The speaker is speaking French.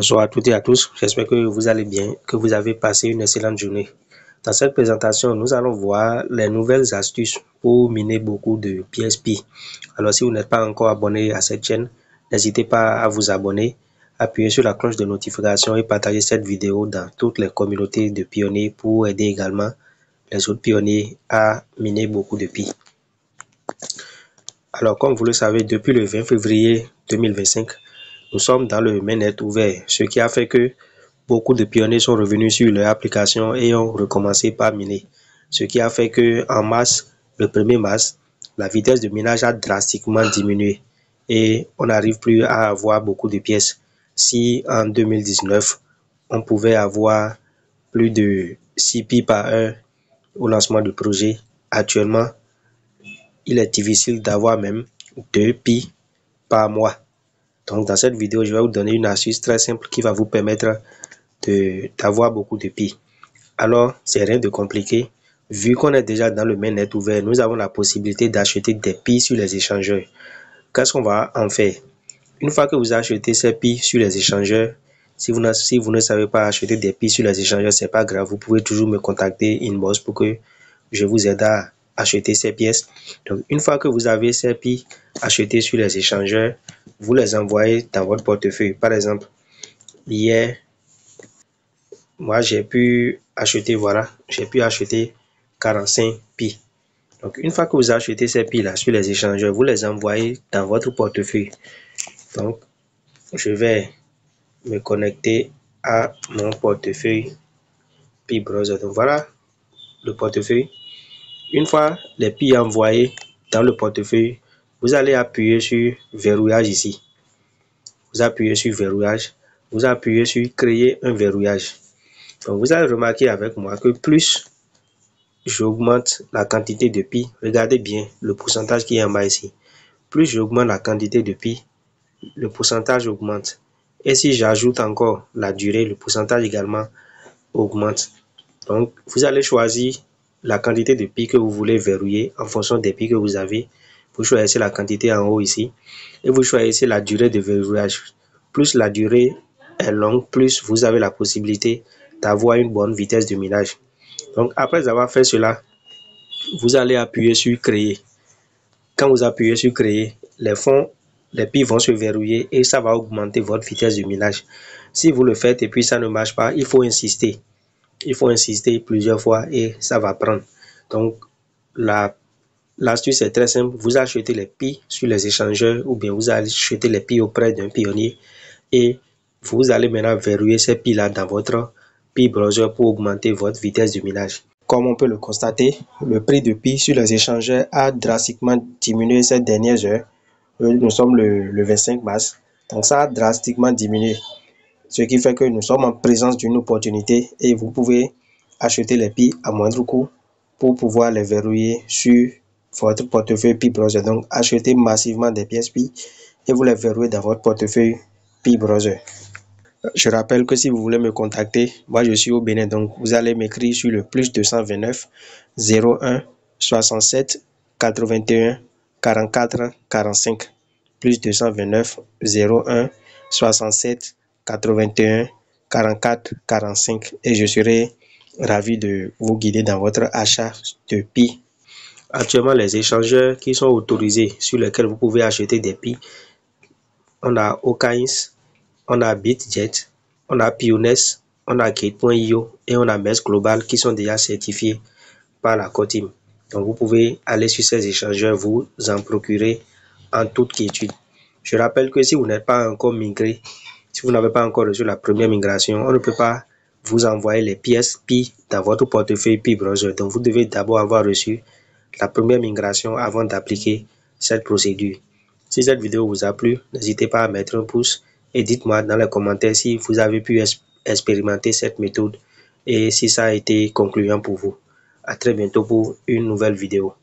Bonsoir à toutes et à tous, j'espère que vous allez bien, que vous avez passé une excellente journée. Dans cette présentation, nous allons voir les nouvelles astuces pour miner beaucoup de PSP. Alors si vous n'êtes pas encore abonné à cette chaîne, n'hésitez pas à vous abonner, appuyer sur la cloche de notification et partager cette vidéo dans toutes les communautés de pionniers pour aider également les autres pionniers à miner beaucoup de Pi. Alors comme vous le savez, depuis le 20 février 2025, nous sommes dans le mainnet ouvert, ce qui a fait que beaucoup de pionniers sont revenus sur leur application et ont recommencé par miner. Ce qui a fait que en mars, le 1er mars, la vitesse de minage a drastiquement diminué et on n'arrive plus à avoir beaucoup de pièces. Si en 2019, on pouvait avoir plus de 6 pi par heure au lancement du projet, actuellement, il est difficile d'avoir même 2 pi par mois. Donc dans cette vidéo, je vais vous donner une astuce très simple qui va vous permettre d'avoir beaucoup de Pi. Alors, c'est rien de compliqué. Vu qu'on est déjà dans le mainnet ouvert, nous avons la possibilité d'acheter des Pi sur les échangeurs. Qu'est-ce qu'on va en faire? Une fois que vous achetez ces Pi sur les échangeurs, si vous ne savez pas acheter des Pi sur les échangeurs, c'est pas grave. Vous pouvez toujours me contacter inbox pour que je vous aide à acheter ces pièces. Donc, une fois que vous avez ces Pi achetés sur les échangeurs, vous les envoyez dans votre portefeuille. Par exemple, hier, moi j'ai pu acheter, voilà, j'ai pu acheter 45 Pi. Donc, une fois que vous achetez ces Pi là sur les échangeurs, vous les envoyez dans votre portefeuille. Donc, je vais me connecter à mon portefeuille Pi Browser. Donc, voilà le portefeuille. Une fois les Pi envoyés dans le portefeuille, vous allez appuyer sur verrouillage ici. Vous appuyez sur verrouillage, vous appuyez sur créer un verrouillage. Donc vous allez remarquer avec moi que plus j'augmente la quantité de Pi, regardez bien le pourcentage qui est en bas ici. Plus j'augmente la quantité de Pi, le pourcentage augmente. Et si j'ajoute encore la durée, le pourcentage également augmente. Donc vous allez choisir la quantité de Pi que vous voulez verrouiller en fonction des Pi que vous avez. Vous choisissez la quantité en haut ici et vous choisissez la durée de verrouillage. Plus la durée est longue, plus vous avez la possibilité d'avoir une bonne vitesse de minage. Donc après avoir fait cela, vous allez appuyer sur créer. Quand vous appuyez sur créer, les Pi vont se verrouiller et ça va augmenter votre vitesse de minage. Si vous le faites et puis ça ne marche pas, il faut insister. Il faut insister plusieurs fois et ça va prendre. Donc l'astuce est très simple. Vous achetez les Pi sur les échangeurs ou bien vous achetez les Pi auprès d'un pionnier et vous allez maintenant verrouiller ces Pi là dans votre Pi Browser pour augmenter votre vitesse de minage. Comme on peut le constater, le prix de Pi sur les échangeurs a drastiquement diminué ces dernières heures. Nous sommes le 25 mars, donc ça a drastiquement diminué. Ce qui fait que nous sommes en présence d'une opportunité et vous pouvez acheter les Pi à moindre coût pour pouvoir les verrouiller sur votre portefeuille Pi Browser. Donc achetez massivement des pièces Pi et vous les verrouillez dans votre portefeuille Pi Browser. Je rappelle que si vous voulez me contacter, moi je suis au Bénin, donc vous allez m'écrire sur le plus 229 01 67 81 44 45 plus 229 01 67 81 44 45 et je serai ravi de vous guider dans votre achat de Pi. Actuellement, les échangeurs qui sont autorisés sur lesquels vous pouvez acheter des Pi, on a Okains, on a BitJet, on a Pioness, on a Gate.io et on a MES Global qui sont déjà certifiés par la COTIM. Donc vous pouvez aller sur ces échangeurs, vous en procurer en toute quiétude. Je rappelle que si vous n'êtes pas encore migré, si vous n'avez pas encore reçu la première migration, on ne peut pas vous envoyer les pièces Pi dans votre portefeuille Pi Browser. Donc vous devez d'abord avoir reçu la première migration avant d'appliquer cette procédure. Si cette vidéo vous a plu, n'hésitez pas à mettre un pouce et dites-moi dans les commentaires si vous avez pu expérimenter cette méthode et si ça a été concluant pour vous. À très bientôt pour une nouvelle vidéo.